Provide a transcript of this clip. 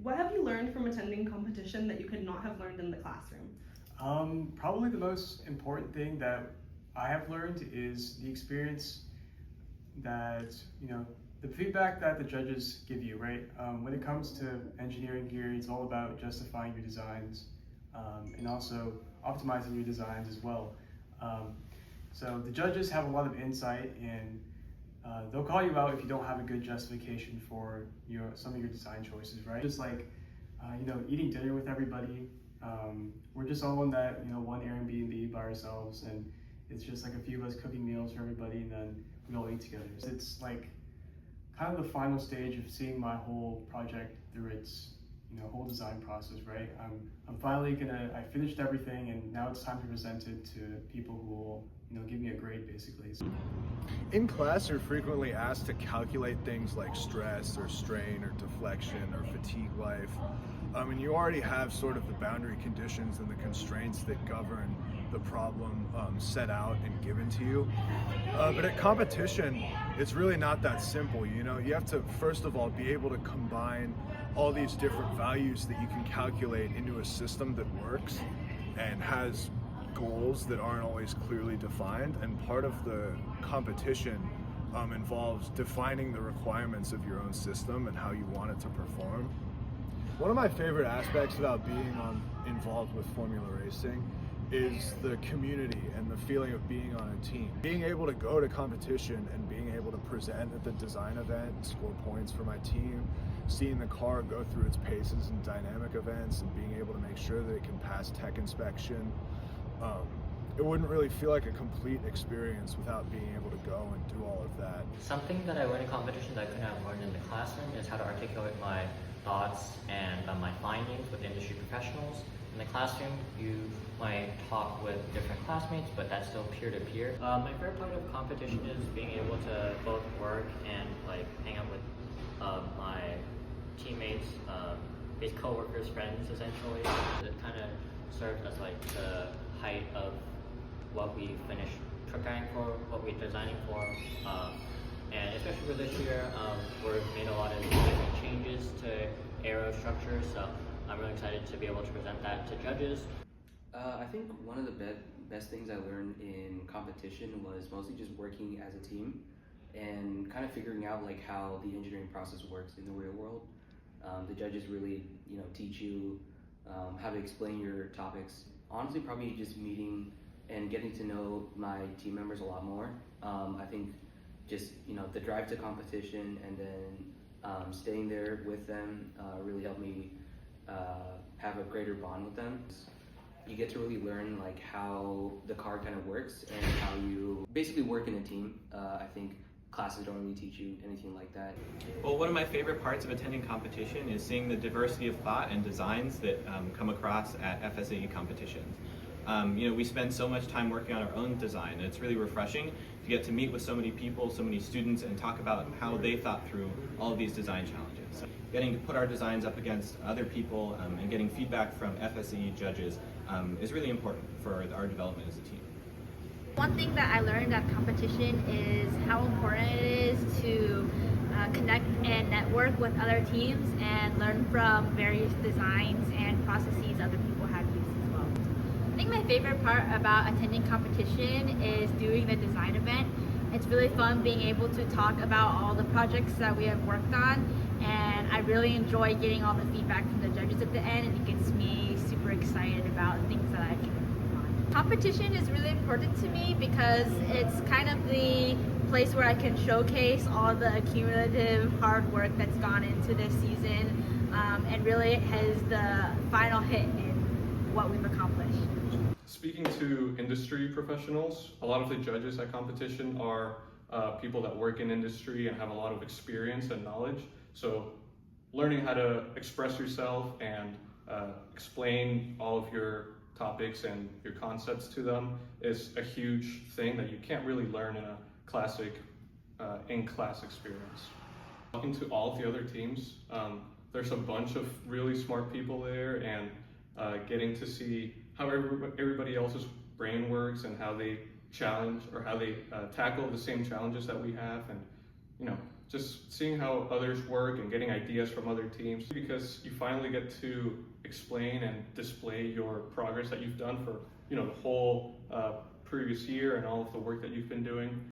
What have you learned from attending competition that you could not have learned in the classroom? Probably the most important thing that I have learned is the experience that, the feedback that the judges give you, right? When it comes to engineering here, it's all about justifying your designs and also optimizing your designs as well. So the judges have a lot of insight, and they'll call you out if you don't have a good justification for some of your design choices, right? Just like, eating dinner with everybody. We're just all in that, one Airbnb by ourselves, and it's just like a few of us cooking meals for everybody, and then we all eat together. So it's like kind of the final stage of seeing my whole project through its, whole design process, right? I'm finally I finished everything, and now it's time to present it to people who will, give me a grade, basically. In class, you're frequently asked to calculate things like stress or strain or deflection or fatigue life. And you already have sort of the boundary conditions and the constraints that govern the problem set out and given to you. But at competition, it's really not that simple. You have to, first of all, be able to combine all these different values that you can calculate into a system that works and has goals that aren't always clearly defined. And part of the competition involves defining the requirements of your own system and how you want it to perform. One of my favorite aspects about being involved with Formula Racing is the community and the feeling of being on a team. Being able to go to competition and being able to present at the design event and score points for my team, seeing the car go through its paces and dynamic events, and being able to make sure that it can pass tech inspection. It wouldn't really feel like a complete experience without being able to go and do all of that. Something that I learned in competition that I couldn't have learned in the classroom is how to articulate my thoughts and my findings with industry professionals. In the classroom, you might talk with different classmates, but that's still peer-to-peer. My favorite part of competition is being able to both work and hang out with my teammates, his co-workers, friends, essentially. It kind of served as the height of what we finished preparing for, what we're designing for. And especially for this year, we've made a lot of different changes to aero structure, so I'm really excited to be able to present that to judges. I think one of the best things I learned in competition was mostly just working as a team and kind of figuring out how the engineering process works in the real world. The judges really, teach you how to explain your topics. Honestly, probably just meeting and getting to know my team members a lot more. I think just, the drive to competition and then staying there with them really helped me have a greater bond with them. You get to really learn how the car kind of works and how you basically work in a team. I think classes don't really teach you anything like that. Well, one of my favorite parts of attending competition is seeing the diversity of thought and designs that come across at FSAE competitions. We spend so much time working on our own design, and it's really refreshing to get to meet with so many people, so many students, and talk about how they thought through all of these design challenges. Getting to put our designs up against other people and getting feedback from FSAE judges is really important for our development as a team. One thing that I learned at competition is how important it is to connect and network with other teams and learn from various designs and processes other people have used as well. I think my favorite part about attending competition is doing the design event. It's really fun being able to talk about all the projects that we have worked on, and I really enjoy getting all the feedback from the judges at the end, and it gets me super excited about things that I can improve on. Competition is really important to me because it's kind of the place where I can showcase all the cumulative hard work that's gone into this season, and really it has the final hit in what we've accomplished. Speaking to industry professionals, a lot of the judges at competition are people that work in industry and have a lot of experience and knowledge. So learning how to express yourself and explain all of your topics and your concepts to them is a huge thing that you can't really learn in a classic in-class experience. Talking to all of the other teams, there's a bunch of really smart people there, and getting to see how everybody else's brain works and how they challenge or how they tackle the same challenges that we have, and just seeing how others work and getting ideas from other teams, because you finally get to explain and display your progress that you've done for the whole previous year and all of the work that you've been doing.